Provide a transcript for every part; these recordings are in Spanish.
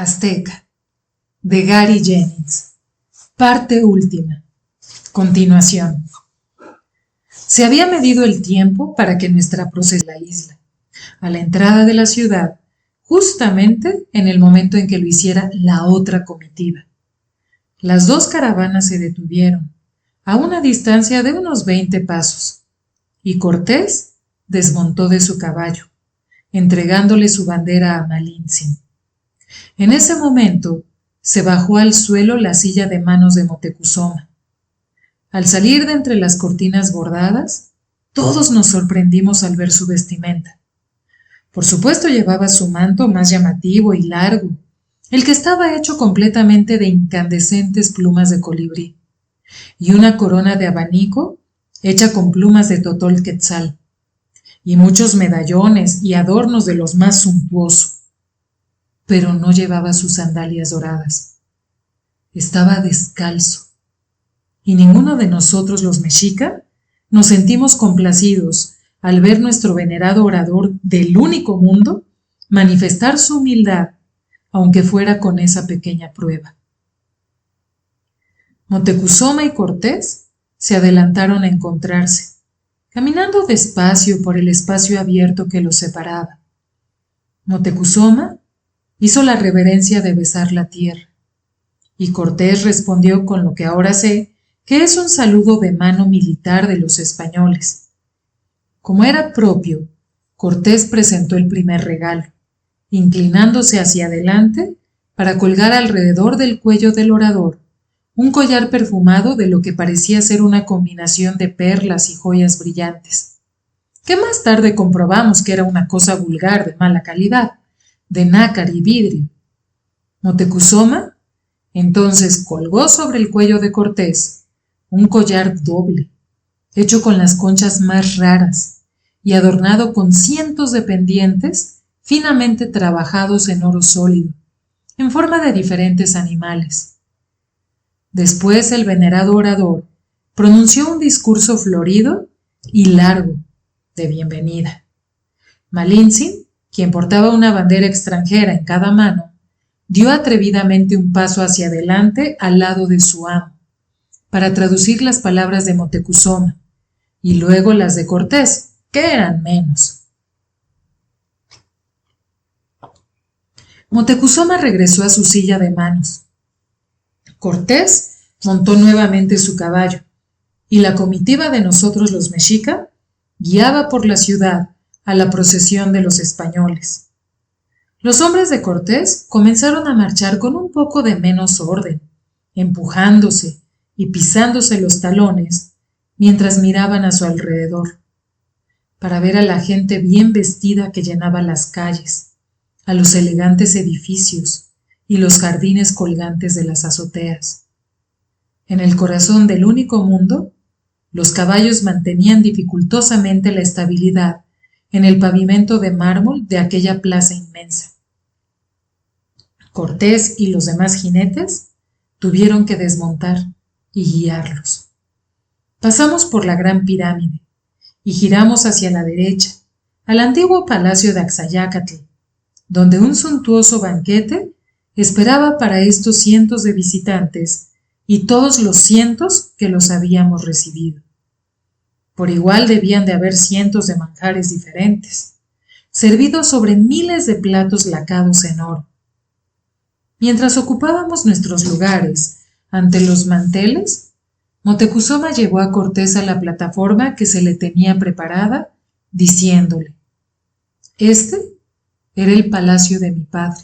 Azteca, de Gary Jennings. Parte última. Continuación. Se había medido el tiempo para que nuestra procesión a la isla, a la entrada de la ciudad, justamente en el momento en que lo hiciera la otra comitiva. Las dos caravanas se detuvieron, a una distancia de unos 20 pasos, y Cortés desmontó de su caballo, entregándole su bandera a Malintzin. En ese momento se bajó al suelo la silla de manos de Moctezuma. Al salir de entre las cortinas bordadas, todos nos sorprendimos al ver su vestimenta. Por supuesto llevaba su manto más llamativo y largo, el que estaba hecho completamente de incandescentes plumas de colibrí, y una corona de abanico hecha con plumas de totol quetzal, y muchos medallones y adornos de los más suntuosos. Pero no llevaba sus sandalias doradas. Estaba descalzo. Y ninguno de nosotros los mexica nos sentimos complacidos al ver nuestro venerado orador del único mundo manifestar su humildad, aunque fuera con esa pequeña prueba. Moctezuma y Cortés se adelantaron a encontrarse, caminando despacio por el espacio abierto que los separaba. Moctezuma hizo la reverencia de besar la tierra, y Cortés respondió con lo que ahora sé que es un saludo de mano militar de los españoles. Como era propio, Cortés presentó el primer regalo, inclinándose hacia adelante para colgar alrededor del cuello del orador un collar perfumado de lo que parecía ser una combinación de perlas y joyas brillantes, que más tarde comprobamos que era una cosa vulgar de mala calidad, de nácar y vidrio. Moctezuma entonces colgó sobre el cuello de Cortés un collar doble, hecho con las conchas más raras y adornado con cientos de pendientes finamente trabajados en oro sólido, en forma de diferentes animales. Después el venerado orador pronunció un discurso florido y largo de bienvenida. Malintzin, quien portaba una bandera extranjera en cada mano, dio atrevidamente un paso hacia adelante al lado de su amo, para traducir las palabras de Moctezuma, y luego las de Cortés, que eran menos. Moctezuma regresó a su silla de manos. Cortés montó nuevamente su caballo, y la comitiva de nosotros los mexica guiaba por la ciudad a la procesión de los españoles. Los hombres de Cortés comenzaron a marchar con un poco de menos orden, empujándose y pisándose los talones mientras miraban a su alrededor, para ver a la gente bien vestida que llenaba las calles, a los elegantes edificios y los jardines colgantes de las azoteas. En el corazón del único mundo, los caballos mantenían dificultosamente la estabilidad en el pavimento de mármol de aquella plaza inmensa. Cortés y los demás jinetes tuvieron que desmontar y guiarlos. Pasamos por la gran pirámide y giramos hacia la derecha, al antiguo palacio de Axayácatl, donde un suntuoso banquete esperaba para estos cientos de visitantes y todos los cientos que los habíamos recibido. Por igual debían de haber cientos de manjares diferentes, servidos sobre miles de platos lacados en oro. Mientras ocupábamos nuestros lugares ante los manteles, Moctezuma llevó a Cortés a la plataforma que se le tenía preparada, diciéndole: «Este era el palacio de mi padre,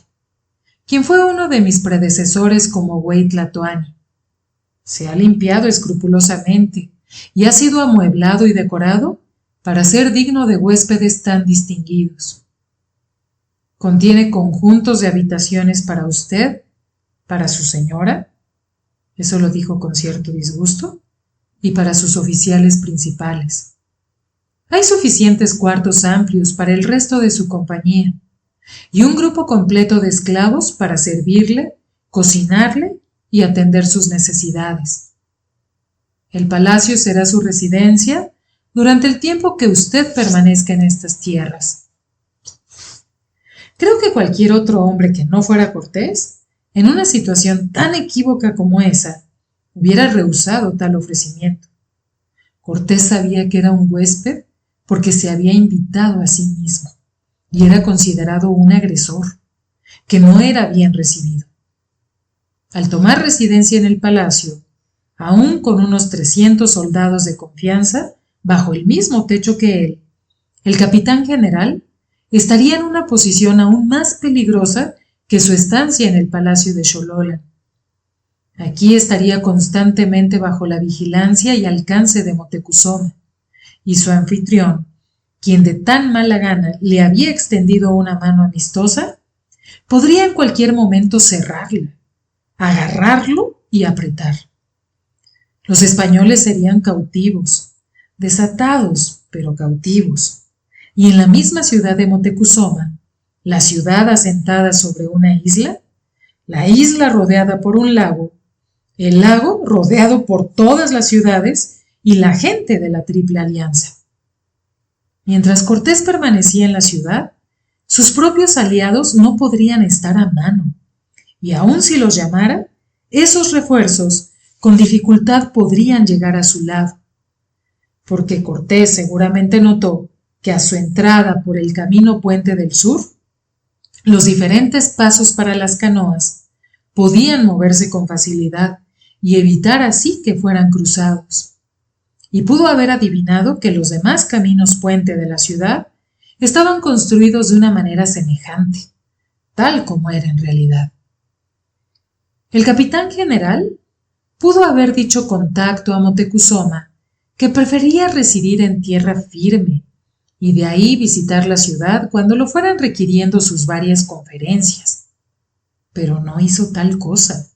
quien fue uno de mis predecesores como Güey Tlatoani. Se ha limpiado escrupulosamente y ha sido amueblado y decorado para ser digno de huéspedes tan distinguidos. Contiene conjuntos de habitaciones para usted, para su señora», eso lo dijo con cierto disgusto, «y para sus oficiales principales. Hay suficientes cuartos amplios para el resto de su compañía, y un grupo completo de esclavos para servirle, cocinarle y atender sus necesidades. El palacio será su residencia durante el tiempo que usted permanezca en estas tierras. Creo que cualquier otro hombre que no fuera Cortés, en una situación tan equívoca como esa, hubiera rehusado tal ofrecimiento. Cortés sabía que era un huésped porque se había invitado a sí mismo y era considerado un agresor, que no era bien recibido. Al tomar residencia en el palacio, aún con unos 300 soldados de confianza bajo el mismo techo que él, el capitán general estaría en una posición aún más peligrosa que su estancia en el palacio de Xololan. Aquí estaría constantemente bajo la vigilancia y alcance de Moctezuma, y su anfitrión, quien de tan mala gana le había extendido una mano amistosa, podría en cualquier momento cerrarla, agarrarlo y apretar. Los españoles serían cautivos, desatados, pero cautivos, y en la misma ciudad de Moctezuma, la ciudad asentada sobre una isla, la isla rodeada por un lago, el lago rodeado por todas las ciudades y la gente de la Triple Alianza. Mientras Cortés permanecía en la ciudad, sus propios aliados no podrían estar a mano, y aun si los llamara, esos refuerzos con dificultad podrían llegar a su lado, porque Cortés seguramente notó que a su entrada por el camino Puente del Sur, los diferentes pasos para las canoas podían moverse con facilidad y evitar así que fueran cruzados. Y pudo haber adivinado que los demás caminos puente de la ciudad estaban construidos de una manera semejante, tal como era en realidad. El capitán general pudo haber dicho con tacto a Moctezuma que prefería residir en tierra firme y de ahí visitar la ciudad cuando lo fueran requiriendo sus varias conferencias. Pero no hizo tal cosa.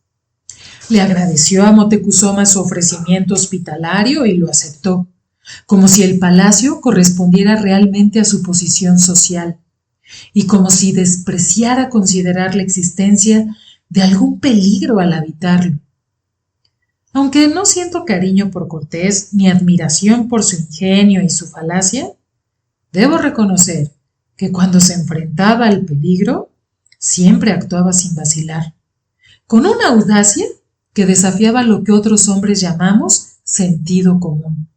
Le agradeció a Moctezuma su ofrecimiento hospitalario y lo aceptó, como si el palacio correspondiera realmente a su posición social, y como si despreciara considerar la existencia de algún peligro al habitarlo. Aunque no siento cariño por Cortés ni admiración por su ingenio y su falacia, debo reconocer que cuando se enfrentaba al peligro, siempre actuaba sin vacilar, con una audacia que desafiaba lo que otros hombres llamamos sentido común.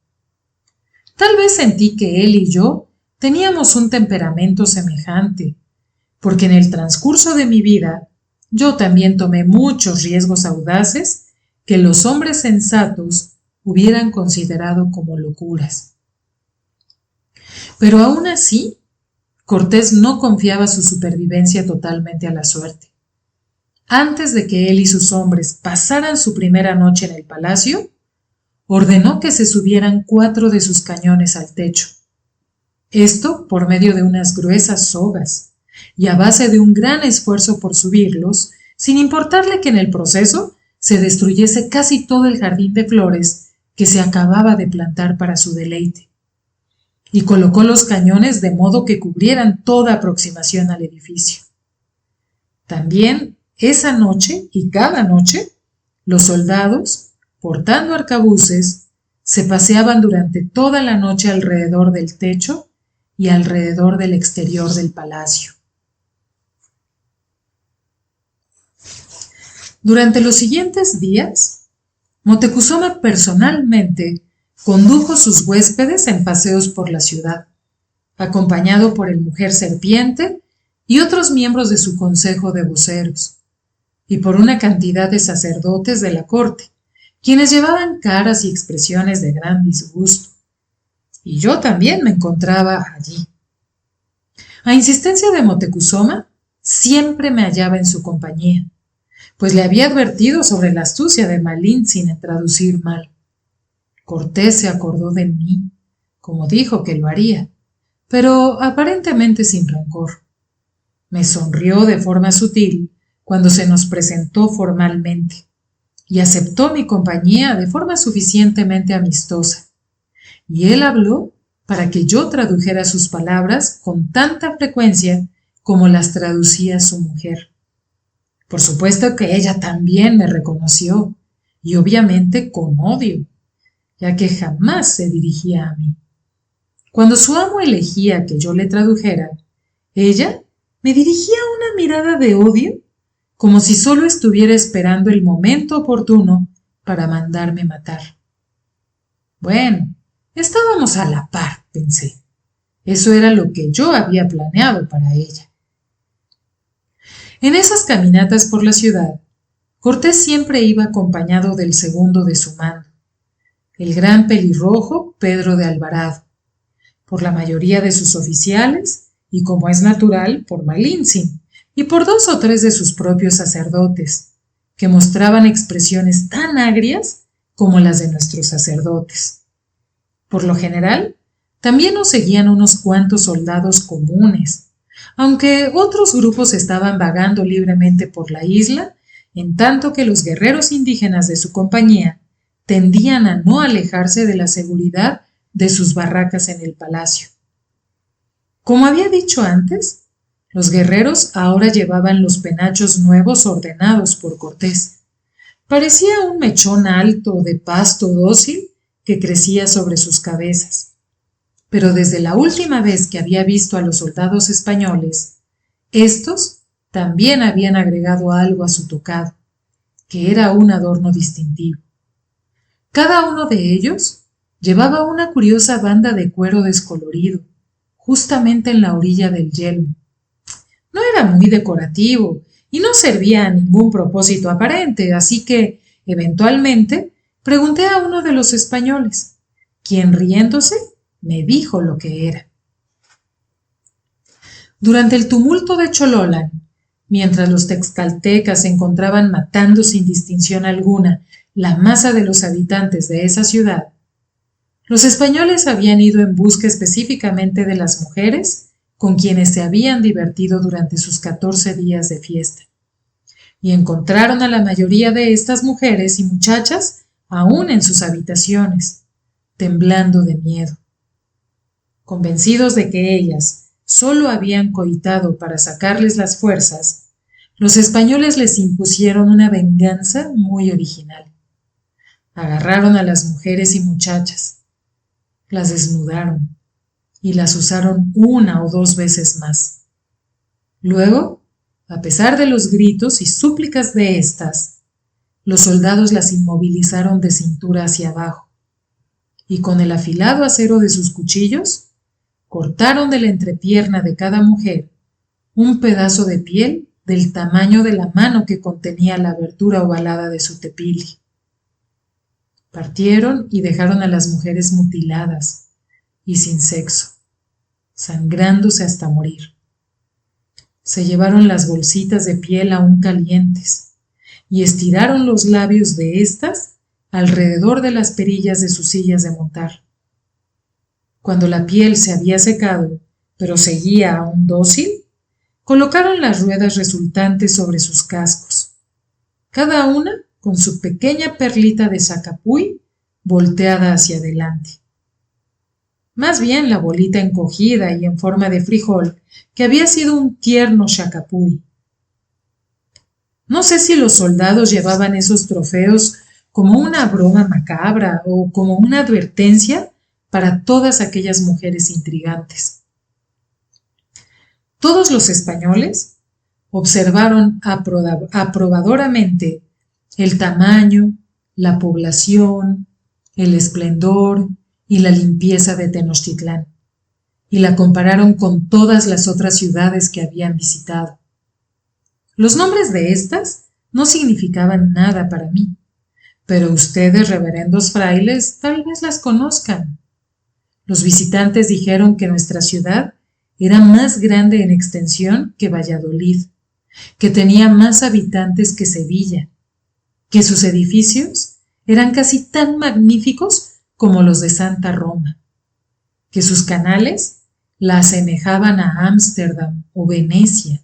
Tal vez sentí que él y yo teníamos un temperamento semejante, porque en el transcurso de mi vida yo también tomé muchos riesgos audaces que los hombres sensatos hubieran considerado como locuras. Pero aún así, Cortés no confiaba su supervivencia totalmente a la suerte. Antes de que él y sus hombres pasaran su primera noche en el palacio, ordenó que se subieran 4 de sus cañones al techo. Esto por medio de unas gruesas sogas, y a base de un gran esfuerzo por subirlos, sin importarle que en el proceso se destruyese casi todo el jardín de flores que se acababa de plantar para su deleite. Y colocó los cañones de modo que cubrieran toda aproximación al edificio. También esa noche y cada noche, los soldados, portando arcabuces, se paseaban durante toda la noche alrededor del techo y alrededor del exterior del palacio. Durante los siguientes días, Moctezuma personalmente condujo sus huéspedes en paseos por la ciudad, acompañado por el Mujer Serpiente y otros miembros de su consejo de voceros, y por una cantidad de sacerdotes de la corte, quienes llevaban caras y expresiones de gran disgusto. Y yo también me encontraba allí. A insistencia de Moctezuma, siempre me hallaba en su compañía, pues le había advertido sobre la astucia de Malintzin en traducir mal. Cortés se acordó de mí, como dijo que lo haría, pero aparentemente sin rencor. Me sonrió de forma sutil cuando se nos presentó formalmente y aceptó mi compañía de forma suficientemente amistosa. Y él habló para que yo tradujera sus palabras con tanta frecuencia como las traducía su mujer. Por supuesto que ella también me reconoció, y obviamente con odio, ya que jamás se dirigía a mí. Cuando su amo elegía que yo le tradujera, ella me dirigía una mirada de odio, como si solo estuviera esperando el momento oportuno para mandarme matar. Bueno, estábamos a la par, pensé. Eso era lo que yo había planeado para ella. En esas caminatas por la ciudad, Cortés siempre iba acompañado del segundo de su mando, el gran pelirrojo Pedro de Alvarado, por la mayoría de sus oficiales y, como es natural, por Malintzin y por 2 o 3 de sus propios sacerdotes, que mostraban expresiones tan agrias como las de nuestros sacerdotes. Por lo general, también nos seguían unos cuantos soldados comunes, aunque otros grupos estaban vagando libremente por la isla, en tanto que los guerreros indígenas de su compañía tendían a no alejarse de la seguridad de sus barracas en el palacio. Como había dicho antes, los guerreros ahora llevaban los penachos nuevos ordenados por Cortés. Parecía un mechón alto de pasto dócil que crecía sobre sus cabezas. Pero desde la última vez que había visto a los soldados españoles, estos también habían agregado algo a su tocado, que era un adorno distintivo. Cada uno de ellos llevaba una curiosa banda de cuero descolorido, justamente en la orilla del yelmo. No era muy decorativo y no servía a ningún propósito aparente, así que, eventualmente, pregunté a uno de los españoles, quien, riéndose, me dijo lo que era. Durante el tumulto de Chololan, mientras los texcaltecas se encontraban matando sin distinción alguna la masa de los habitantes de esa ciudad, los españoles habían ido en busca específicamente de las mujeres con quienes se habían divertido durante sus 14 días de fiesta, y encontraron a la mayoría de estas mujeres y muchachas aún en sus habitaciones, temblando de miedo. Convencidos de que ellas solo habían coitado para sacarles las fuerzas, los españoles les impusieron una venganza muy original. Agarraron a las mujeres y muchachas, las desnudaron y las usaron 1 o 2 veces más. Luego, a pesar de los gritos y súplicas de estas, los soldados las inmovilizaron de cintura hacia abajo y con el afilado acero de sus cuchillos cortaron de la entrepierna de cada mujer un pedazo de piel del tamaño de la mano que contenía la abertura ovalada de su tepili. Partieron y dejaron a las mujeres mutiladas y sin sexo, sangrándose hasta morir. Se llevaron las bolsitas de piel aún calientes y estiraron los labios de éstas alrededor de las perillas de sus sillas de montar. Cuando la piel se había secado, pero seguía aún dócil, colocaron las ruedas resultantes sobre sus cascos, cada una con su pequeña perlita de sacapuy volteada hacia adelante. Más bien la bolita encogida y en forma de frijol, que había sido un tierno chacapuy. No sé si los soldados llevaban esos trofeos como una broma macabra o como una advertencia para todas aquellas mujeres intrigantes. Todos los españoles observaron aprobadoramente el tamaño, la población, el esplendor y la limpieza de Tenochtitlán, y la compararon con todas las otras ciudades que habían visitado. Los nombres de estas no significaban nada para mí, pero ustedes, reverendos frailes, tal vez las conozcan. Los visitantes dijeron que nuestra ciudad era más grande en extensión que Valladolid, que tenía más habitantes que Sevilla, que sus edificios eran casi tan magníficos como los de Santa Roma, que sus canales la asemejaban a Ámsterdam o Venecia,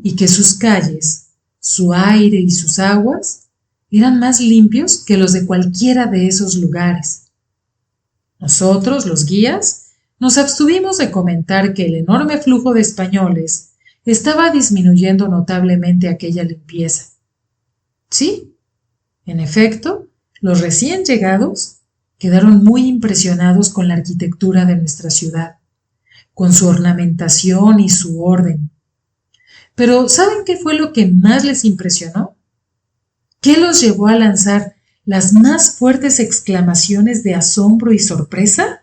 y que sus calles, su aire y sus aguas eran más limpios que los de cualquiera de esos lugares. Nosotros, los guías, nos abstuvimos de comentar que el enorme flujo de españoles estaba disminuyendo notablemente aquella limpieza. Sí, en efecto, los recién llegados quedaron muy impresionados con la arquitectura de nuestra ciudad, con su ornamentación y su orden, Pero ¿saben qué fue lo que más les impresionó? ¿Qué los llevó a lanzar las más fuertes exclamaciones de asombro y sorpresa?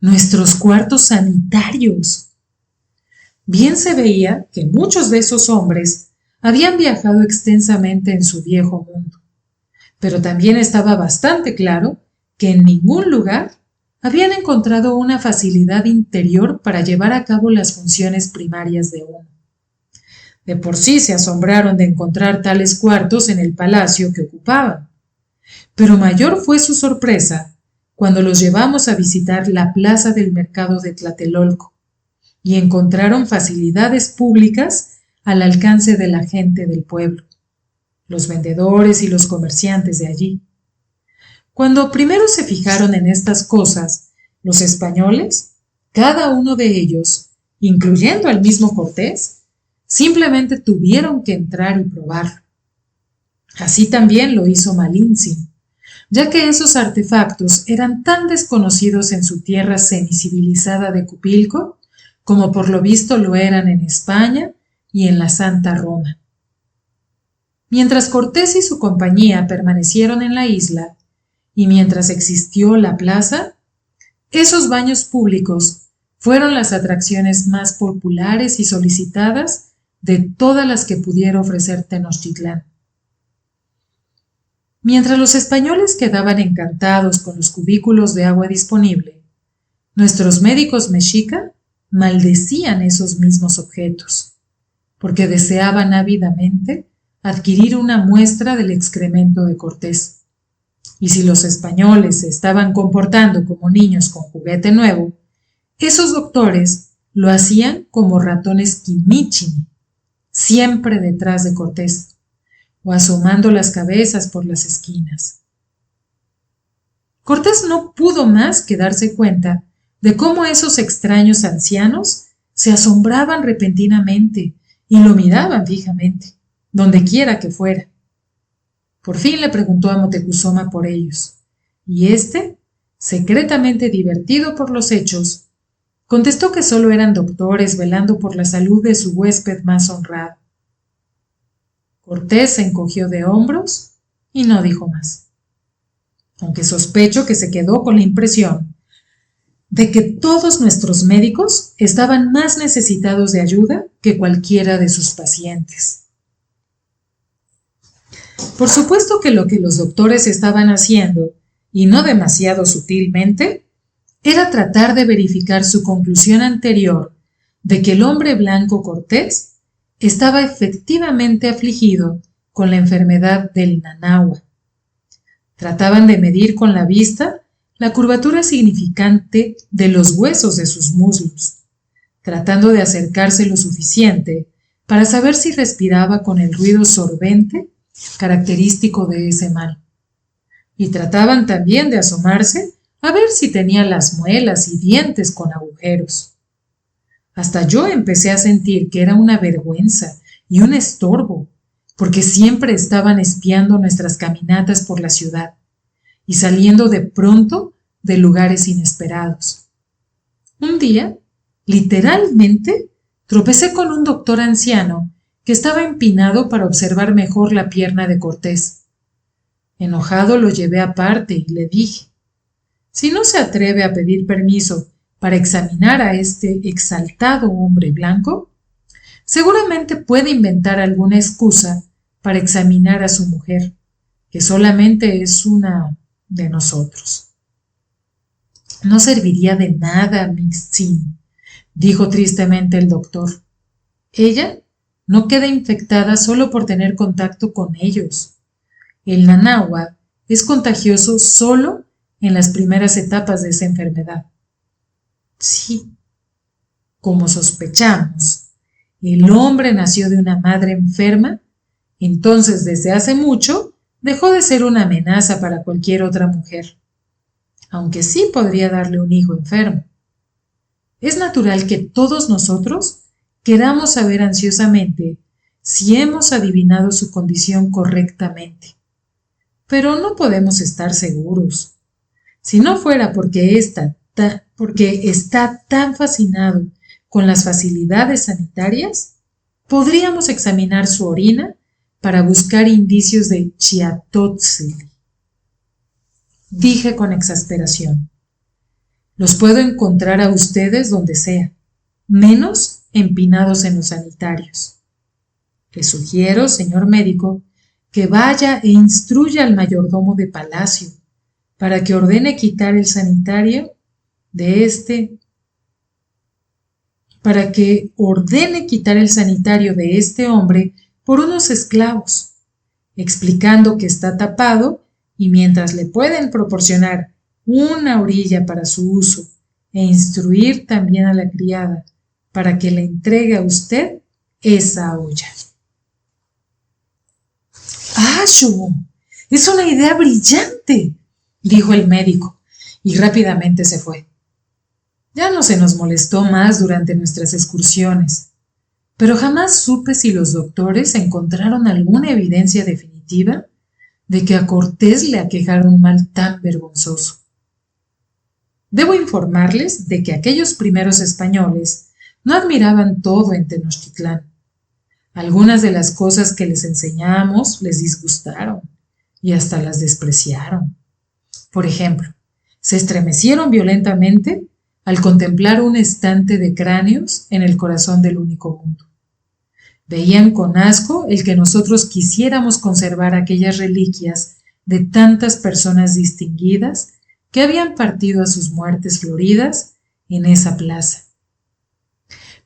Nuestros cuartos sanitarios. Bien se veía que muchos de esos hombres habían viajado extensamente en su viejo mundo, pero también estaba bastante claro que en ningún lugar habían encontrado una facilidad interior para llevar a cabo las funciones primarias de uno. De por sí se asombraron de encontrar tales cuartos en el palacio que ocupaban, pero mayor fue su sorpresa cuando los llevamos a visitar la plaza del mercado de Tlatelolco y encontraron facilidades públicas al alcance de la gente del pueblo, los vendedores y los comerciantes de allí. Cuando primero se fijaron en estas cosas, los españoles, cada uno de ellos, incluyendo al mismo Cortés, simplemente tuvieron que entrar y probarlo. Así también lo hizo Malintzin, ya que esos artefactos eran tan desconocidos en su tierra semicivilizada de Cupilco, como por lo visto lo eran en España y en la Santa Roma. Mientras Cortés y su compañía permanecieron en la isla, y mientras existió la plaza, esos baños públicos fueron las atracciones más populares y solicitadas de todas las que pudiera ofrecer Tenochtitlán. Mientras los españoles quedaban encantados con los cubículos de agua disponible, nuestros médicos mexica maldecían esos mismos objetos, porque deseaban ávidamente adquirir una muestra del excremento de Cortés. Y si los españoles se estaban comportando como niños con juguete nuevo, esos doctores lo hacían como ratones quimichini, siempre detrás de Cortés, o asomando las cabezas por las esquinas. Cortés no pudo más que darse cuenta de cómo esos extraños ancianos se asombraban repentinamente y lo miraban fijamente, donde quiera que fuera. Por fin le preguntó a Moctezuma por ellos, y éste, secretamente divertido por los hechos, contestó que solo eran doctores velando por la salud de su huésped más honrado. Cortés se encogió de hombros y no dijo más, aunque sospecho que se quedó con la impresión de que todos nuestros médicos estaban más necesitados de ayuda que cualquiera de sus pacientes. Por supuesto que lo que los doctores estaban haciendo, y no demasiado sutilmente, era tratar de verificar su conclusión anterior de que el hombre blanco Cortés estaba efectivamente afligido con la enfermedad del nanahua. Trataban de medir con la vista la curvatura significante de los huesos de sus muslos, tratando de acercarse lo suficiente para saber si respiraba con el ruido sorbente característico de ese mal. Y trataban también de asomarse a ver si tenía las muelas y dientes con agujeros. Hasta yo empecé a sentir que era una vergüenza y un estorbo, porque siempre estaban espiando nuestras caminatas por la ciudad y saliendo de pronto de lugares inesperados. Un día, literalmente, tropecé con un doctor anciano que estaba empinado para observar mejor la pierna de Cortés. Enojado lo llevé aparte y le dije, si no se atreve a pedir permiso para examinar a este exaltado hombre blanco, seguramente puede inventar alguna excusa para examinar a su mujer, que solamente es una de nosotros. No serviría de nada, Mixin, dijo tristemente el doctor. Ella no queda infectada solo por tener contacto con ellos. El nanahua es contagioso solo en las primeras etapas de esa enfermedad. Sí, como sospechamos, el hombre nació de una madre enferma, entonces desde hace mucho dejó de ser una amenaza para cualquier otra mujer, aunque sí podría darle un hijo enfermo. Es natural que todos nosotros queramos saber ansiosamente si hemos adivinado su condición correctamente, pero no podemos estar seguros. Si no fuera porque está tan fascinado con las facilidades sanitarias, podríamos examinar su orina para buscar indicios de Xiatótzili. Dije con exasperación. Los puedo encontrar a ustedes donde sea, menos empinados en los sanitarios. Le sugiero, señor médico, que vaya e instruya al mayordomo de palacio para que ordene quitar el sanitario de este hombre por unos esclavos, explicando que está tapado y mientras le pueden proporcionar una orilla para su uso e instruir también a la criada para que le entregue a usted esa olla. ¡Ashu! ¡Es una idea brillante!, dijo el médico, y rápidamente se fue. Ya no se nos molestó más durante nuestras excursiones, pero jamás supe si los doctores encontraron alguna evidencia definitiva de que a Cortés le aquejara un mal tan vergonzoso. Debo informarles de que aquellos primeros españoles no admiraban todo en Tenochtitlán. Algunas de las cosas que les enseñamos les disgustaron y hasta las despreciaron. Por ejemplo, se estremecieron violentamente al contemplar un estante de cráneos en el corazón del único mundo. Veían con asco el que nosotros quisiéramos conservar aquellas reliquias de tantas personas distinguidas que habían partido a sus muertes floridas en esa plaza.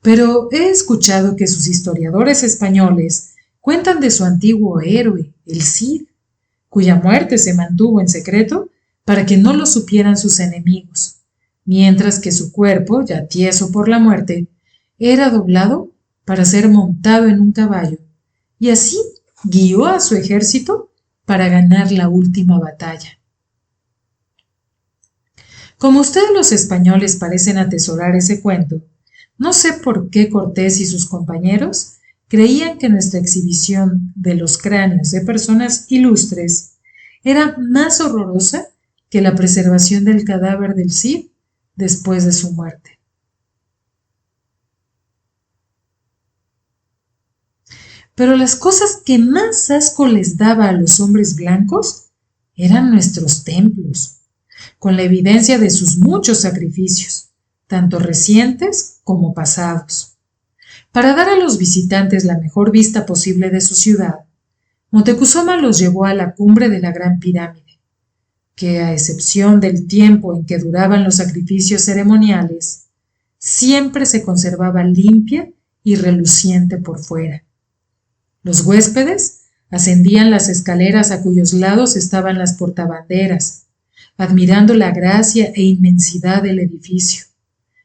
Pero he escuchado que sus historiadores españoles cuentan de su antiguo héroe, el Cid, cuya muerte se mantuvo en secreto para que no lo supieran sus enemigos, mientras que su cuerpo, ya tieso por la muerte, era doblado para ser montado en un caballo, y así guió a su ejército para ganar la última batalla. Como ustedes los españoles parecen atesorar ese cuento, no sé por qué Cortés y sus compañeros creían que nuestra exhibición de los cráneos de personas ilustres era más horrorosa que la preservación del cadáver del Cid después de su muerte. Pero las cosas que más asco les daba a los hombres blancos eran nuestros templos, con la evidencia de sus muchos sacrificios, tanto recientes como pasados. Para dar a los visitantes la mejor vista posible de su ciudad, Moctezuma los llevó a la cumbre de la Gran Pirámide, que, a excepción del tiempo en que duraban los sacrificios ceremoniales, siempre se conservaba limpia y reluciente por fuera. Los huéspedes ascendían las escaleras a cuyos lados estaban las portabanderas, admirando la gracia e inmensidad del edificio,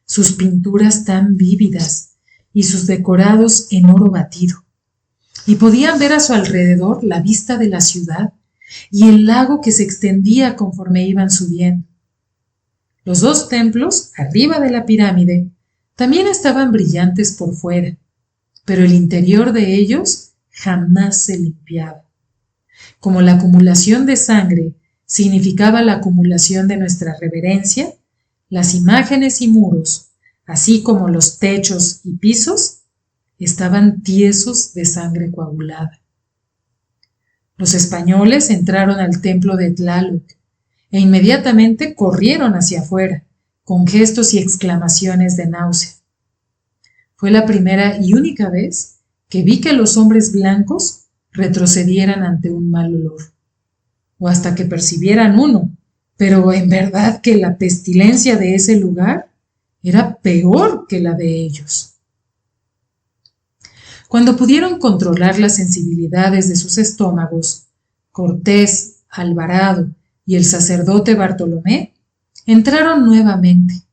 sus pinturas tan vívidas y sus decorados en oro batido, y podían ver a su alrededor la vista de la ciudad y el lago que se extendía conforme iban subiendo. Los dos templos, arriba de la pirámide, también estaban brillantes por fuera, pero el interior de ellos jamás se limpiaba. Como la acumulación de sangre significaba la acumulación de nuestra reverencia, las imágenes y muros, así como los techos y pisos, estaban tiesos de sangre coagulada. Los españoles entraron al templo de Tlaloc e inmediatamente corrieron hacia afuera, con gestos y exclamaciones de náusea. Fue la primera y única vez que vi que los hombres blancos retrocedieran ante un mal olor, o hasta que percibieran uno, pero en verdad que la pestilencia de ese lugar era peor que la de ellos. Cuando pudieron controlar las sensibilidades de sus estómagos, Cortés, Alvarado y el sacerdote Bartolomé entraron nuevamente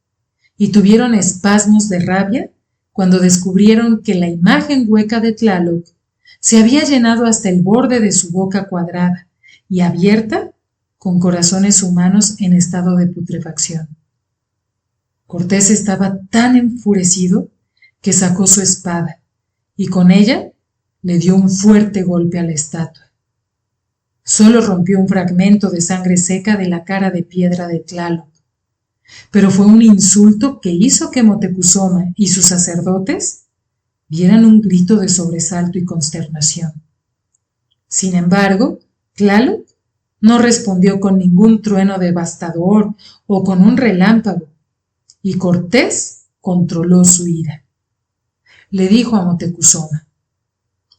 y tuvieron espasmos de rabia cuando descubrieron que la imagen hueca de Tlaloc se había llenado hasta el borde de su boca cuadrada y abierta con corazones humanos en estado de putrefacción. Cortés estaba tan enfurecido que sacó su espada y con ella le dio un fuerte golpe a la estatua. Solo rompió un fragmento de sangre seca de la cara de piedra de Tlaloc, pero fue un insulto que hizo que Moctezuma y sus sacerdotes dieran un grito de sobresalto y consternación. Sin embargo, Tlaloc no respondió con ningún trueno devastador o con un relámpago, y Cortés controló su ira. Le dijo a Moctezuma: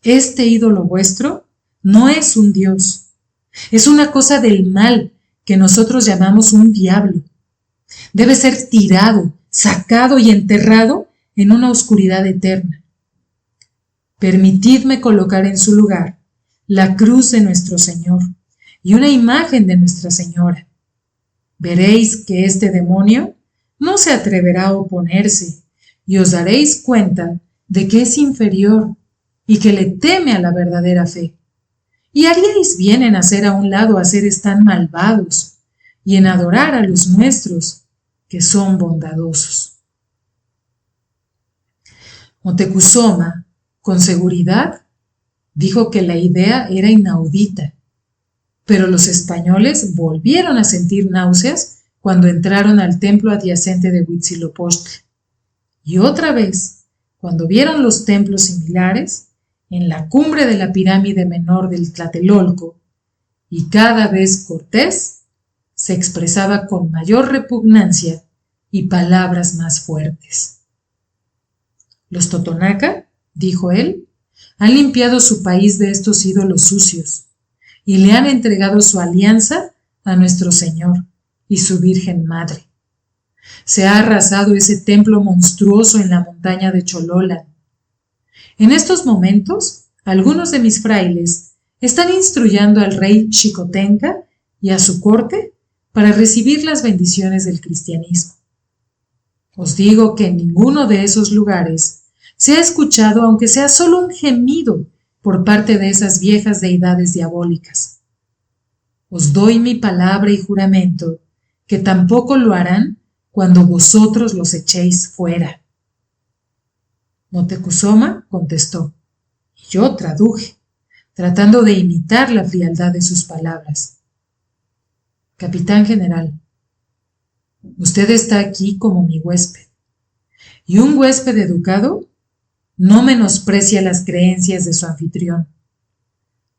este ídolo vuestro no es un dios, es una cosa del mal que nosotros llamamos un diablo. Debe ser tirado, sacado y enterrado en una oscuridad eterna. Permitidme colocar en su lugar la cruz de nuestro Señor y una imagen de Nuestra Señora. Veréis que este demonio no se atreverá a oponerse y os daréis cuenta de que es inferior y que le teme a la verdadera fe. Y haríais bien en hacer a un lado a seres tan malvados y en adorar a los nuestros, que son bondadosos. Moctezuma, con seguridad, dijo que la idea era inaudita, pero los españoles volvieron a sentir náuseas cuando entraron al templo adyacente de Huitzilopochtli. Y otra vez, cuando vieron los templos similares, en la cumbre de la pirámide menor del Tlatelolco, y cada vez Cortés se expresaba con mayor repugnancia y palabras más fuertes. Los Totonaca, dijo él, han limpiado su país de estos ídolos sucios y le han entregado su alianza a nuestro Señor y su Virgen Madre. Se ha arrasado ese templo monstruoso en la montaña de Chololan. En estos momentos, algunos de mis frailes están instruyendo al rey Xicotenca y a su corte para recibir las bendiciones del cristianismo. Os digo que en ninguno de esos lugares se ha escuchado, aunque sea solo un gemido, por parte de esas viejas deidades diabólicas. Os doy mi palabra y juramento que tampoco lo harán cuando vosotros los echéis fuera. Moctezuma contestó, y yo traduje, tratando de imitar la frialdad de sus palabras. Capitán general, usted está aquí como mi huésped, y un huésped educado no menosprecia las creencias de su anfitrión,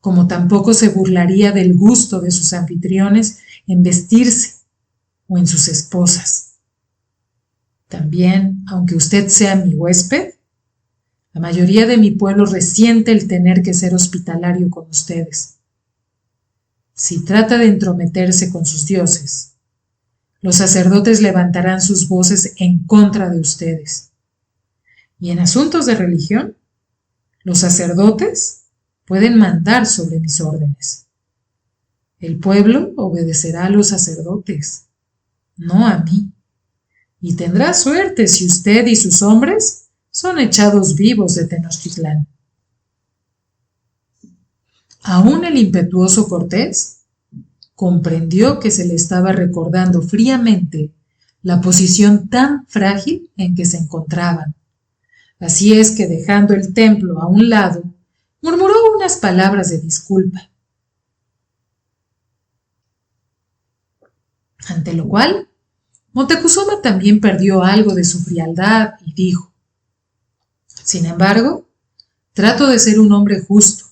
como tampoco se burlaría del gusto de sus anfitriones en vestirse o en sus esposas. También, aunque usted sea mi huésped, la mayoría de mi pueblo resiente el tener que ser hospitalario con ustedes. Si trata de entrometerse con sus dioses, los sacerdotes levantarán sus voces en contra de ustedes. Y en asuntos de religión, los sacerdotes pueden mandar sobre mis órdenes. El pueblo obedecerá a los sacerdotes, no a mí, y tendrá suerte si usted y sus hombres son echados vivos de Tenochtitlán. Aún el impetuoso Cortés comprendió que se le estaba recordando fríamente la posición tan frágil en que se encontraban. Así es que, dejando el templo a un lado, murmuró unas palabras de disculpa. Ante lo cual, Moctezuma también perdió algo de su frialdad y dijo: sin embargo, trato de ser un hombre justo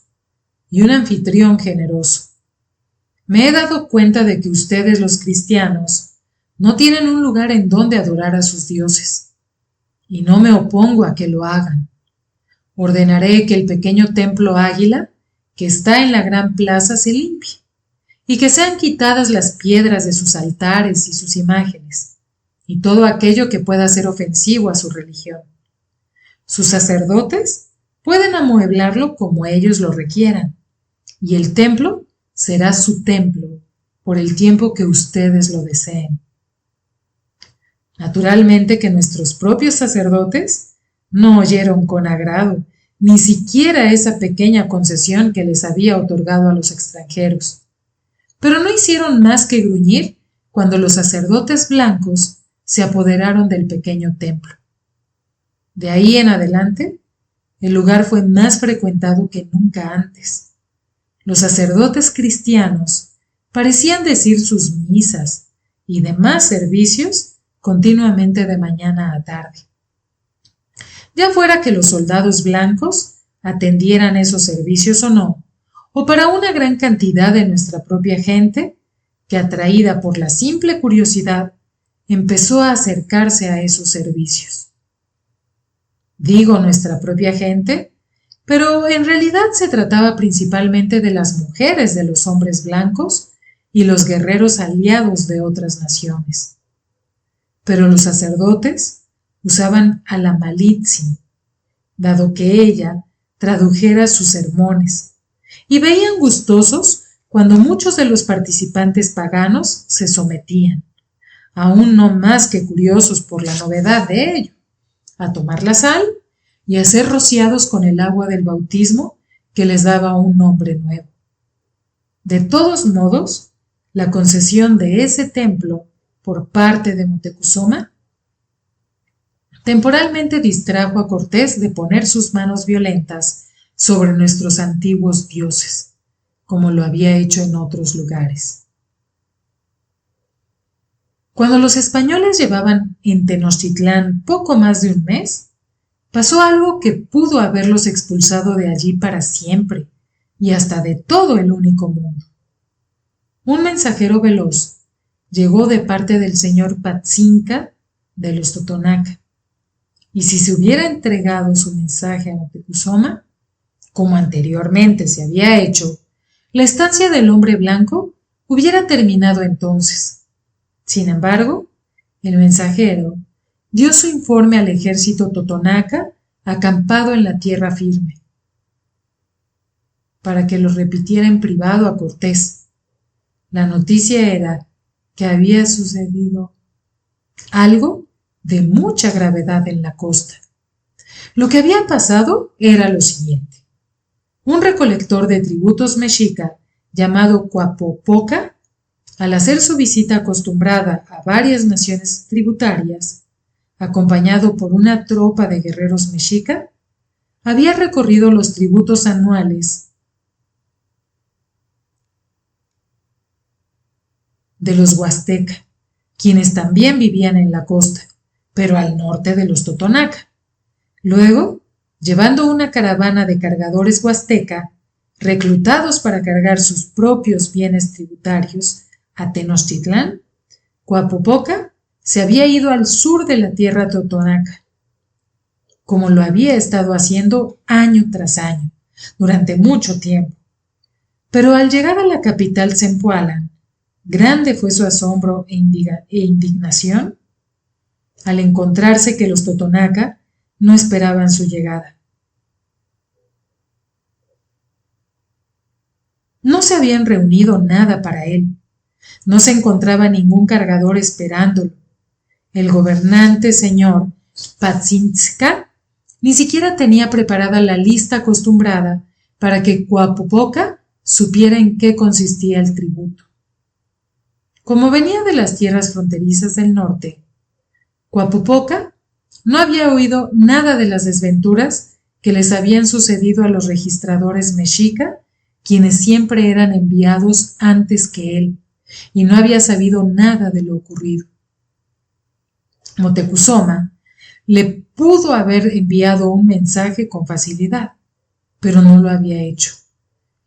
y un anfitrión generoso. Me he dado cuenta de que ustedes, los cristianos, no tienen un lugar en donde adorar a sus dioses, y no me opongo a que lo hagan. Ordenaré que el pequeño templo Águila, que está en la gran plaza, se limpie, y que sean quitadas las piedras de sus altares y sus imágenes, y todo aquello que pueda ser ofensivo a su religión. Sus sacerdotes pueden amueblarlo como ellos lo requieran, y el templo será su templo por el tiempo que ustedes lo deseen. Naturalmente que nuestros propios sacerdotes no oyeron con agrado ni siquiera esa pequeña concesión que les había otorgado a los extranjeros, pero no hicieron más que gruñir cuando los sacerdotes blancos se apoderaron del pequeño templo. De ahí en adelante, el lugar fue más frecuentado que nunca antes. Los sacerdotes cristianos parecían decir sus misas y demás servicios continuamente de mañana a tarde. ya fuera que los soldados blancos atendieran esos servicios o no, o para una gran cantidad de nuestra propia gente, que atraída por la simple curiosidad, empezó a acercarse a esos servicios. Digo nuestra propia gente, pero en realidad se trataba principalmente de las mujeres de los hombres blancos y los guerreros aliados de otras naciones. Pero los sacerdotes usaban a la Malitzin, dado que ella tradujera sus sermones, y veían gustosos cuando muchos de los participantes paganos se sometían, aún no más que curiosos por la novedad de ello, a tomar la sal y a ser rociados con el agua del bautismo que les daba un nombre nuevo. De todos modos, la concesión de ese templo por parte de Moctezuma temporalmente distrajo a Cortés de poner sus manos violentas sobre nuestros antiguos dioses, como lo había hecho en otros lugares. Cuando los españoles llevaban en Tenochtitlán poco más de un mes, pasó algo que pudo haberlos expulsado de allí para siempre y hasta de todo el único mundo. Un mensajero veloz llegó de parte del señor Patzinca de los Totonaca, y si se hubiera entregado su mensaje a Moctezuma, como anteriormente se había hecho, la estancia del hombre blanco hubiera terminado entonces. Sin embargo, el mensajero dio su informe al ejército totonaca acampado en la tierra firme, para que lo repitiera en privado a Cortés. La noticia era que había sucedido algo de mucha gravedad en la costa. Lo que había pasado era lo siguiente. Un recolector de tributos mexica llamado Coapopoca, al hacer su visita acostumbrada a varias naciones tributarias, acompañado por una tropa de guerreros mexica, había recorrido los tributos anuales de los huasteca, quienes también vivían en la costa, pero al norte de los totonaca. Luego, llevando una caravana de cargadores huasteca, reclutados para cargar sus propios bienes tributarios a Tenochtitlán, Coapopoca se había ido al sur de la tierra totonaca, como lo había estado haciendo año tras año, durante mucho tiempo. Pero al llegar a la capital Zempoala, grande fue su asombro e indignación al encontrarse que los totonaca no esperaban su llegada. No se habían reunido nada para él. No se encontraba ningún cargador esperándolo. El gobernante señor Patzinska ni siquiera tenía preparada la lista acostumbrada para que Coapopoca supiera en qué consistía el tributo. Como venía de las tierras fronterizas del norte, Coapopoca no había oído nada de las desventuras que les habían sucedido a los registradores mexica, quienes siempre eran enviados antes que él, y no había sabido nada de lo ocurrido. Moctezuma le pudo haber enviado un mensaje con facilidad, pero no lo había hecho,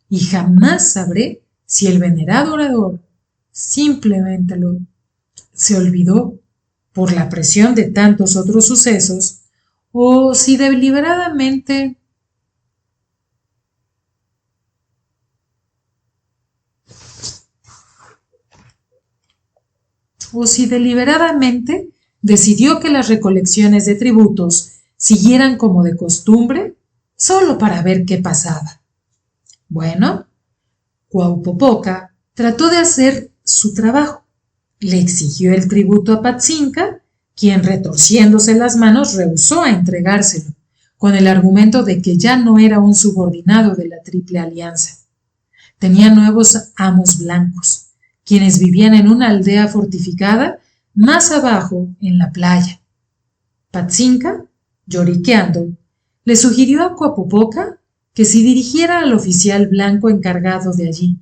y jamás sabré si el venerado orador simplemente se olvidó por la presión de tantos otros sucesos, o si deliberadamente decidió que las recolecciones de tributos siguieran como de costumbre, solo para ver qué pasaba. Bueno, Coapopoca trató de hacer su trabajo. Le exigió el tributo a Patzinca, quien, retorciéndose las manos, rehusó a entregárselo, con el argumento de que ya no era un subordinado de la Triple Alianza. Tenía nuevos amos blancos, quienes vivían en una aldea fortificada más abajo en la playa. Patzinca, lloriqueando, le sugirió a Coapopoca que se dirigiera al oficial blanco encargado de allí,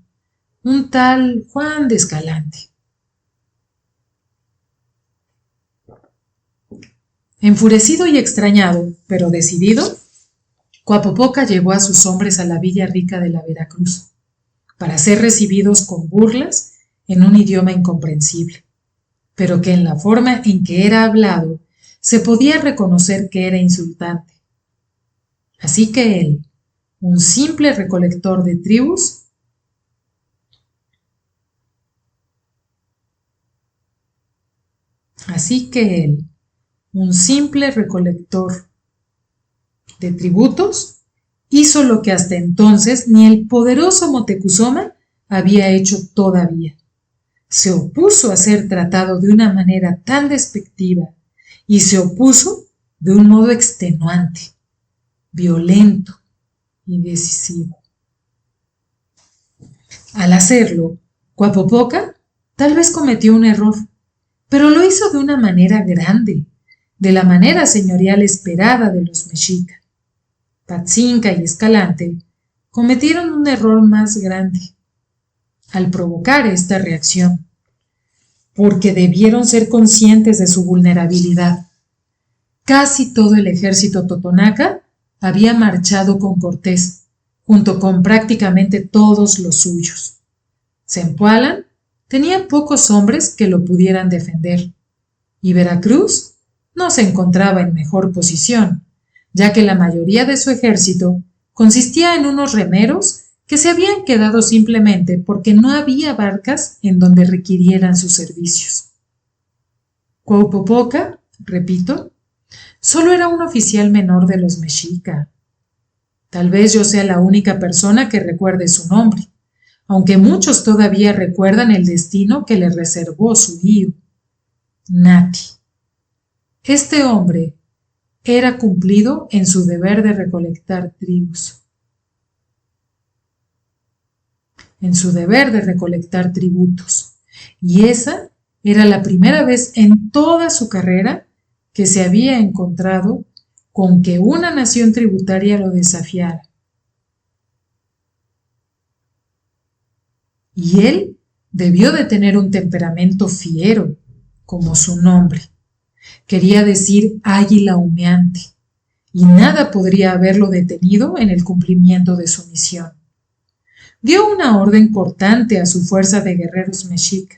un tal Juan de Escalante. Enfurecido y extrañado, pero decidido, Coapopoca llevó a sus hombres a la villa rica de la Veracruz, para ser recibidos con burlas en un idioma incomprensible, pero que en la forma en que era hablado se podía reconocer que era insultante. Así que él, un simple recolector de tribus, de tributos, hizo lo que hasta entonces ni el poderoso Moctezuma había hecho todavía. Se opuso a ser tratado de una manera tan despectiva y se opuso de un modo extenuante, violento y decisivo. Al hacerlo, Coapopoca tal vez cometió un error, pero lo hizo de una manera grande, de la manera señorial esperada de los mexicas. Patzinca y Escalante cometieron un error más grande al provocar esta reacción, porque debieron ser conscientes de su vulnerabilidad. Casi todo el ejército totonaca había marchado con Cortés, junto con prácticamente todos los suyos. Zempoala tenía pocos hombres que lo pudieran defender, y Veracruz no se encontraba en mejor posición, ya que la mayoría de su ejército consistía en unos remeros que se habían quedado simplemente porque no había barcas en donde requirieran sus servicios. Coapopoca, repito, solo era un oficial menor de los mexica. Tal vez yo sea la única persona que recuerde su nombre, aunque muchos todavía recuerdan el destino que le reservó su hijo, Nati. Este hombre era cumplido en su deber de recolectar tribus. En su deber de recolectar tributos. Y esa era la primera vez en toda su carrera que se había encontrado con que una nación tributaria lo desafiara. Y él debió de tener un temperamento fiero, como su nombre. Quería decir águila humeante, y nada podría haberlo detenido en el cumplimiento de su misión. Dio una orden cortante a su fuerza de guerreros mexica.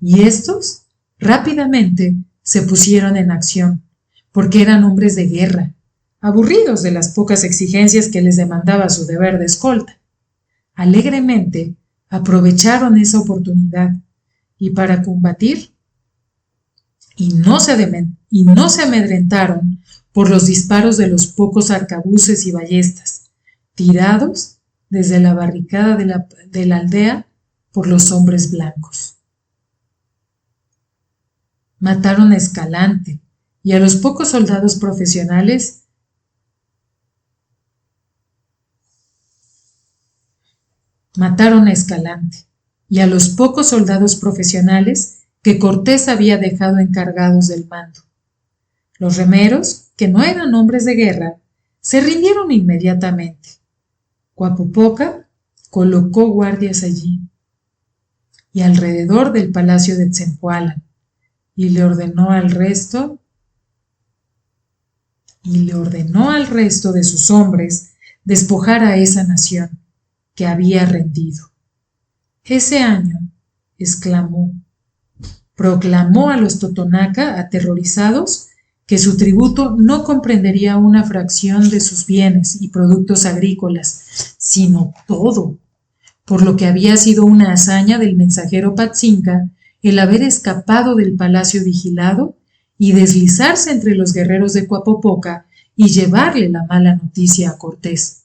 Y estos rápidamente se pusieron en acción, porque eran hombres de guerra, aburridos de las pocas exigencias que les demandaba su deber de escolta. Alegremente aprovecharon esa oportunidad y para combatir, y no se amedrentaron por los disparos de los pocos arcabuces y ballestas, tirados desde la barricada de la aldea por los hombres blancos. Mataron a Escalante y a los pocos soldados profesionales que Cortés había dejado encargados del mando. Los remeros, que no eran hombres de guerra, se rindieron inmediatamente. Coapopoca colocó guardias allí y alrededor del palacio de Zempoala y le ordenó al resto de sus hombres despojar a esa nación que había rendido. Ese año, proclamó a los totonaca aterrorizados que su tributo no comprendería una fracción de sus bienes y productos agrícolas, sino todo, por lo que había sido una hazaña del mensajero Patzinca el haber escapado del palacio vigilado y deslizarse entre los guerreros de Coapopoca y llevarle la mala noticia a Cortés.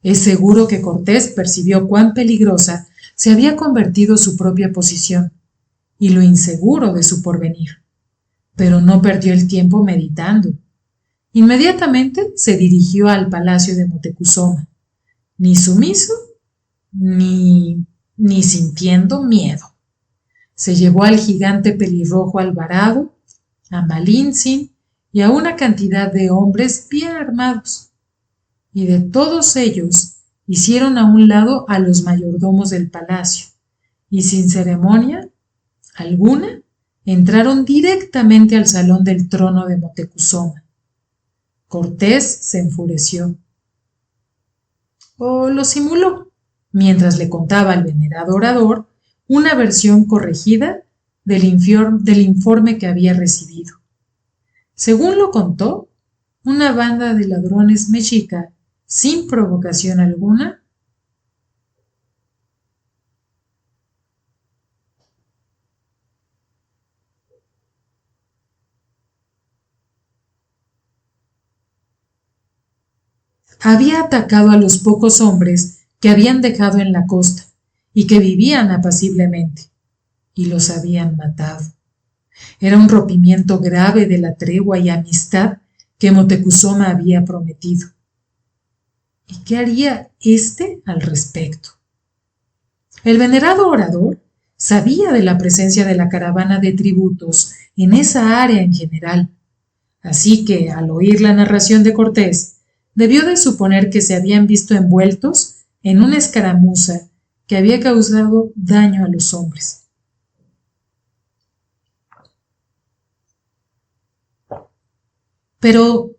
Es seguro que Cortés percibió cuán peligrosa se había convertido su propia posición y lo inseguro de su porvenir, pero no perdió el tiempo meditando. Inmediatamente se dirigió al palacio de Moctezuma, ni sumiso ni sintiendo miedo. Se llevó al gigante pelirrojo Alvarado, a Malintzin y a una cantidad de hombres bien armados, y de todos ellos hicieron a un lado a los mayordomos del palacio, y sin ceremonia alguna entraron directamente al salón del trono de Moctezuma. Cortés se enfureció, o lo simuló, mientras le contaba al venerado orador una versión corregida del informe que había recibido. Según lo contó, una banda de ladrones mexica, sin provocación alguna, había atacado a los pocos hombres que habían dejado en la costa y que vivían apaciblemente, y los habían matado. Era un rompimiento grave de la tregua y amistad que Moctezuma había prometido. ¿Y qué haría éste al respecto? El venerado orador sabía de la presencia de la caravana de tributos en esa área en general, así que al oír la narración de Cortés, debió de suponer que se habían visto envueltos en una escaramuza que había causado daño a los hombres. Pero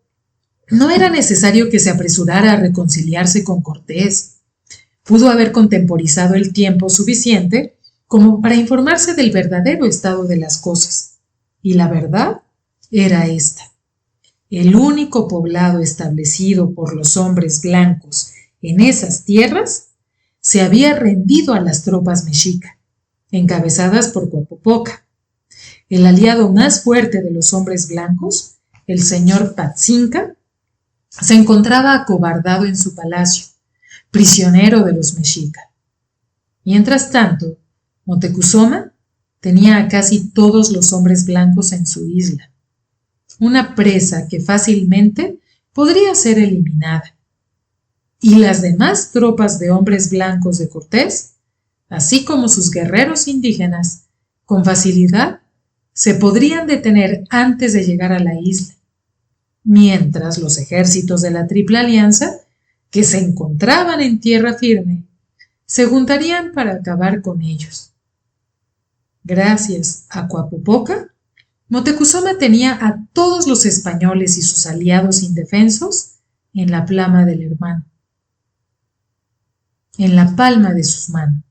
no era necesario que se apresurara a reconciliarse con Cortés. Pudo haber contemporizado el tiempo suficiente como para informarse del verdadero estado de las cosas. Y la verdad era esta. El único poblado establecido por los hombres blancos en esas tierras se había rendido a las tropas mexica, encabezadas por Coapopoca. El aliado más fuerte de los hombres blancos, el señor Patzinca, se encontraba acobardado en su palacio, prisionero de los mexica. Mientras tanto, Moctezuma tenía a casi todos los hombres blancos en su isla, una presa que fácilmente podría ser eliminada. Y las demás tropas de hombres blancos de Cortés, así como sus guerreros indígenas, con facilidad se podrían detener antes de llegar a la isla, mientras los ejércitos de la Triple Alianza, que se encontraban en tierra firme, se juntarían para acabar con ellos. Gracias a Coapopoca, Moctezuma tenía a todos los españoles y sus aliados indefensos en la palma del hermano, en la palma de sus manos.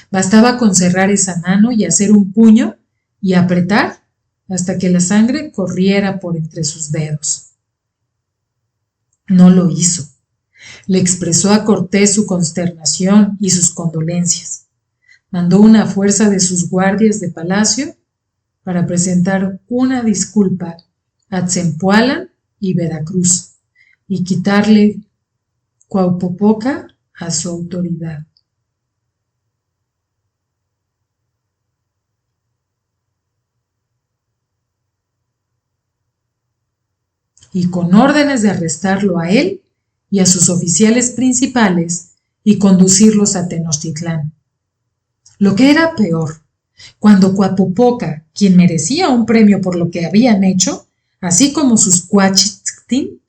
Bastaba con cerrar esa mano y hacer un puño y apretar hasta que la sangre corriera por entre sus dedos. No lo hizo. Le expresó a Cortés su consternación y sus condolencias. Mandó una fuerza de sus guardias de palacio para presentar una disculpa a Zempoala y Veracruz y quitarle Coapopoca a su autoridad. Y con órdenes de arrestarlo a él y a sus oficiales principales y conducirlos a Tenochtitlán. Lo que era peor, cuando Coapopoca, quien merecía un premio por lo que habían hecho, así como sus Cuachitzin,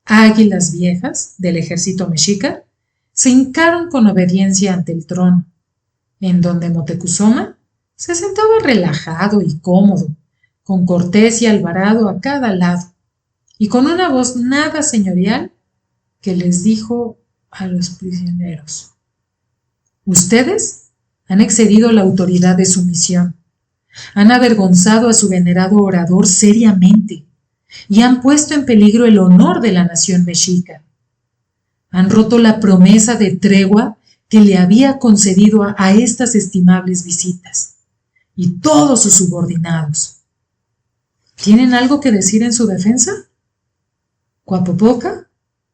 águilas viejas del ejército mexica, se hincaron con obediencia ante el trono, en donde Moctezuma se sentaba relajado y cómodo, con Cortés y Alvarado a cada lado, y con una voz nada señorial que les dijo a los prisioneros: ustedes han excedido la autoridad de su misión, han avergonzado a su venerado orador seriamente y han puesto en peligro el honor de la nación mexica. Han roto la promesa de tregua que le había concedido a estas estimables visitas y todos sus subordinados. ¿Tienen algo que decir en su defensa? Coapopoca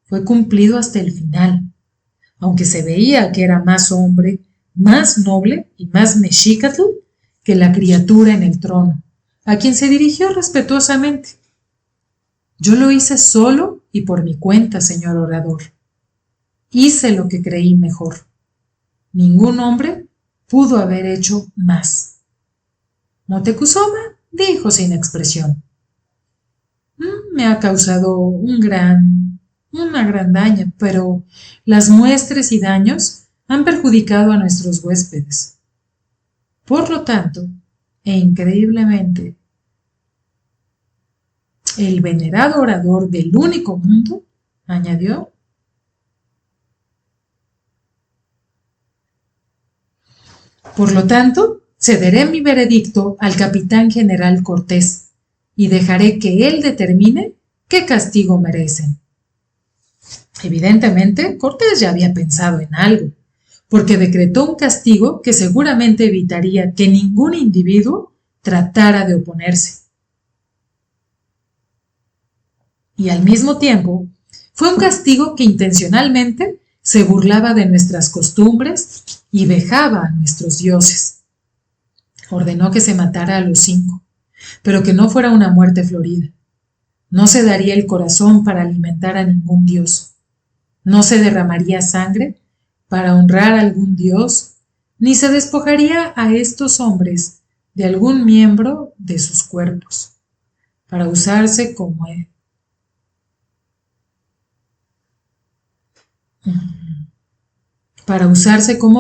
fue cumplido hasta el final, aunque se veía que era más hombre, más noble y más mexicatl que la criatura en el trono, a quien se dirigió respetuosamente. Yo lo hice solo y por mi cuenta, señor orador. Hice lo que creí mejor. Ningún hombre pudo haber hecho más. Moctezuma dijo sin expresión: me ha causado una gran daña, pero las muestras y daños han perjudicado a nuestros huéspedes. Por lo tanto, e increíblemente, el venerado orador del único mundo añadió: por lo tanto, cederé mi veredicto al capitán general Cortés y dejaré que él determine qué castigo merecen. Evidentemente, Cortés ya había pensado en algo, porque decretó un castigo que seguramente evitaría que ningún individuo tratara de oponerse. Y al mismo tiempo, fue un castigo que intencionalmente se burlaba de nuestras costumbres y vejaba a nuestros dioses. Ordenó que se matara a los 5, pero que no fuera una muerte florida. No se daría el corazón para alimentar a ningún dios. No se derramaría sangre para honrar a algún dios, ni se despojaría a estos hombres de algún miembro de sus cuerpos, para usarse como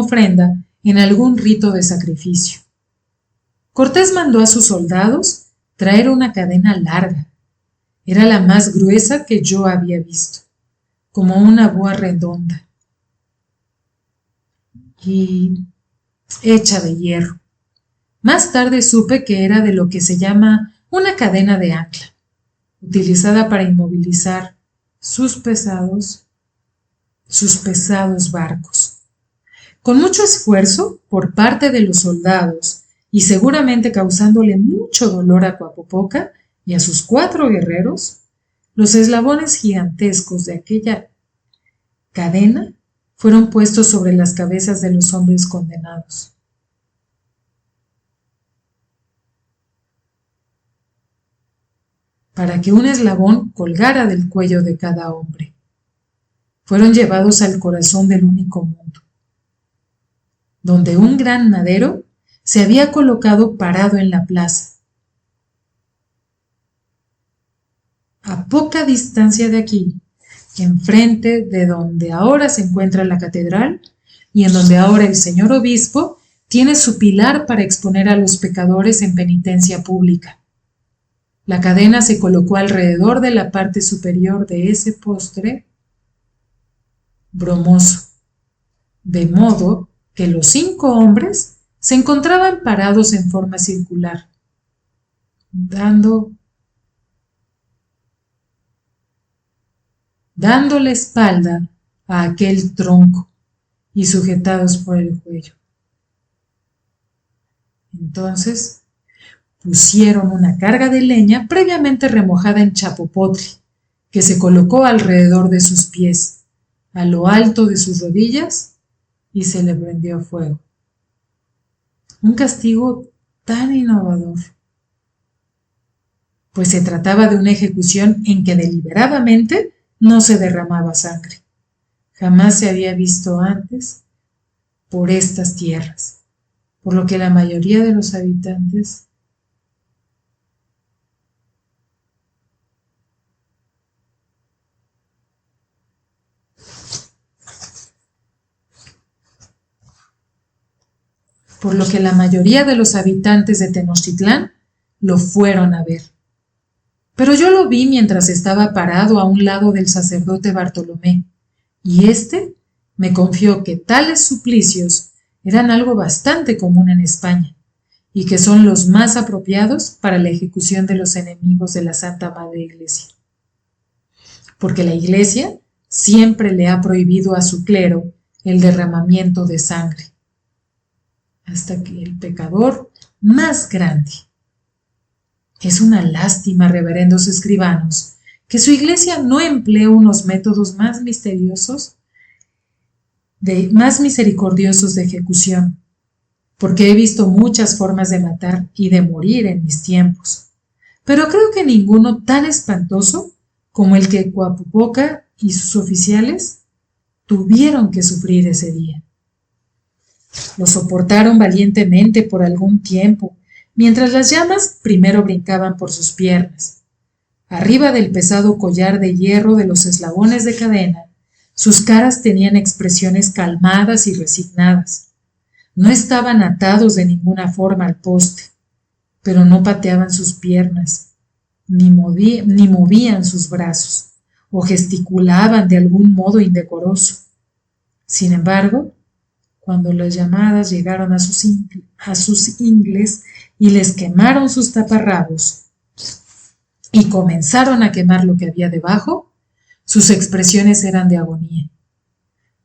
ofrenda en algún rito de sacrificio. Cortés mandó a sus soldados traer una cadena larga. Era la más gruesa que yo había visto, como una boa redonda y hecha de hierro. Más tarde supe que era de lo que se llama una cadena de ancla, utilizada para inmovilizar sus pesados barcos. Con mucho esfuerzo por parte de los soldados y seguramente causándole mucho dolor a Coapopoca y a sus 4 guerreros, los eslabones gigantescos de aquella cadena fueron puestos sobre las cabezas de los hombres condenados. Para que un eslabón colgara del cuello de cada hombre. Fueron llevados al corazón del único mundo, donde un gran madero se había colocado parado en la plaza. A poca distancia de aquí, enfrente de donde ahora se encuentra la catedral y en donde ahora el señor obispo tiene su pilar para exponer a los pecadores en penitencia pública. La cadena se colocó alrededor de la parte superior de ese postre bromoso, de modo que los 5 hombres se encontraban parados en forma circular, dando la espalda a aquel tronco y sujetados por el cuello. Entonces pusieron una carga de leña previamente remojada en chapopotle, que se colocó alrededor de sus pies, a lo alto de sus rodillas, y se le prendió fuego. Un castigo tan innovador, pues se trataba de una ejecución en que deliberadamente no se derramaba sangre. Jamás se había visto antes por estas tierras, por lo que la mayoría de los habitantes de Tenochtitlán lo fueron a ver. Pero yo lo vi mientras estaba parado a un lado del sacerdote Bartolomé, y éste me confió que tales suplicios eran algo bastante común en España, y que son los más apropiados para la ejecución de los enemigos de la Santa Madre Iglesia. Porque la Iglesia siempre le ha prohibido a su clero el derramamiento de sangre, hasta que el pecador más grande. Es una lástima, reverendos escribanos, que su iglesia no emplee unos métodos más misericordiosos de ejecución, porque he visto muchas formas de matar y de morir en mis tiempos, pero creo que ninguno tan espantoso como el que Coapopoca y sus oficiales tuvieron que sufrir ese día. Lo soportaron valientemente por algún tiempo, mientras las llamas primero brincaban por sus piernas. Arriba del pesado collar de hierro de los eslabones de cadena, sus caras tenían expresiones calmadas y resignadas. No estaban atados de ninguna forma al poste, pero no pateaban sus piernas, ni movían sus brazos, o gesticulaban de algún modo indecoroso. Sin embargo, cuando las llamadas llegaron a sus ingles y les quemaron sus taparrabos y comenzaron a quemar lo que había debajo, sus expresiones eran de agonía.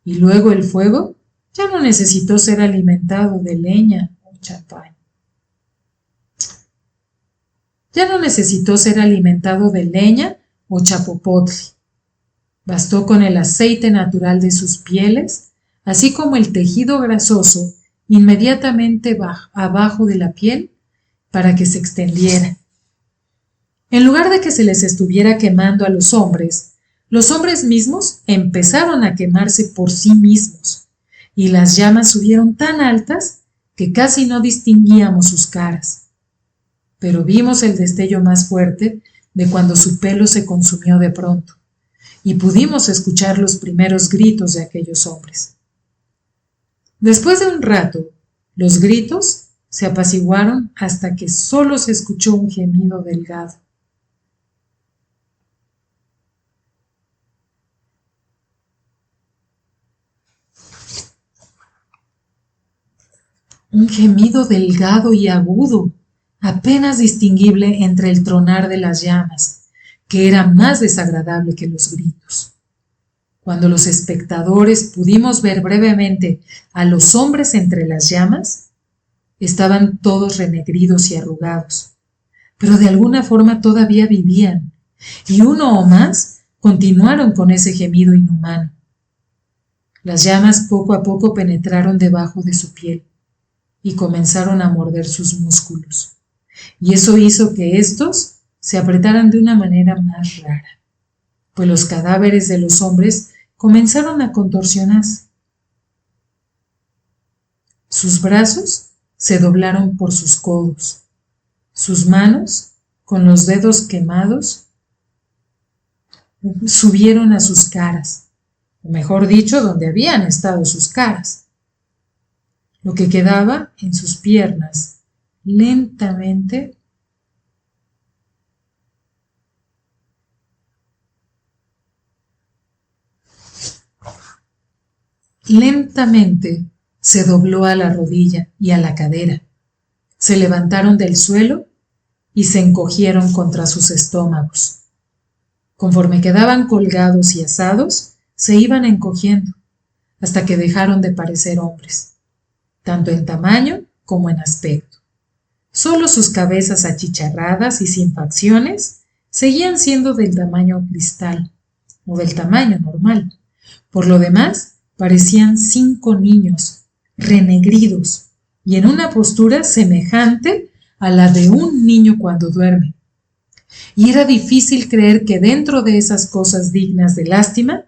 Y luego el fuego ya no necesitó ser alimentado de leña o champán. Ya no necesitó ser alimentado de leña o chapopotli. Bastó con el aceite natural de sus pieles, así como el tejido grasoso inmediatamente abajo de la piel, para que se extendiera. En lugar de que se les estuviera quemando a los hombres mismos empezaron a quemarse por sí mismos, y las llamas subieron tan altas que casi no distinguíamos sus caras. Pero vimos el destello más fuerte de cuando su pelo se consumió de pronto, y pudimos escuchar los primeros gritos de aquellos hombres. Después de un rato, los gritos se apaciguaron hasta que solo se escuchó un gemido delgado. Un gemido delgado y agudo, apenas distinguible entre el tronar de las llamas, que era más desagradable que los gritos. Cuando los espectadores pudimos ver brevemente a los hombres entre las llamas, estaban todos renegridos y arrugados, pero de alguna forma todavía vivían, y uno o más continuaron con ese gemido inhumano. Las llamas poco a poco penetraron debajo de su piel y comenzaron a morder sus músculos, y eso hizo que éstos se apretaran de una manera más rara, pues los cadáveres de los hombres comenzaron a contorsionarse. Sus brazos se doblaron por sus codos, sus manos, con los dedos quemados, subieron a sus caras, o mejor dicho, donde habían estado sus caras. Lo que quedaba en sus piernas lentamente se dobló a la rodilla y a la cadera. Se levantaron del suelo y se encogieron contra sus estómagos. Conforme quedaban colgados y asados, se iban encogiendo, hasta que dejaron de parecer hombres, tanto en tamaño como en aspecto. Solo sus cabezas achicharradas y sin facciones seguían siendo del tamaño cristal, o del tamaño normal. Por lo demás, parecían 5 niños, renegridos, y en una postura semejante a la de un niño cuando duerme. Y era difícil creer que dentro de esas cosas dignas de lástima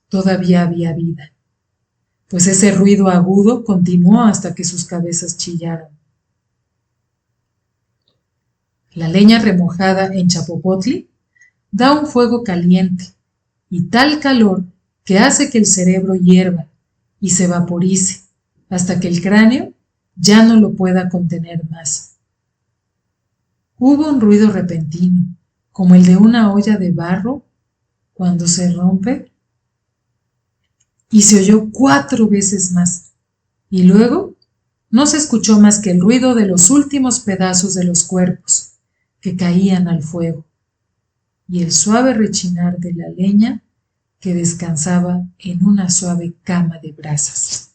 todavía había vida, pues ese ruido agudo continuó hasta que sus cabezas chillaron. La leña remojada en chapopotli da un fuego caliente y tal calor que hace que el cerebro hierva y se vaporice hasta que el cráneo ya no lo pueda contener más. Hubo un ruido repentino, como el de una olla de barro cuando se rompe, y se oyó 4 veces más, y luego no se escuchó más que el ruido de los últimos pedazos de los cuerpos que caían al fuego, y el suave rechinar de la leña que descansaba en una suave cama de brasas.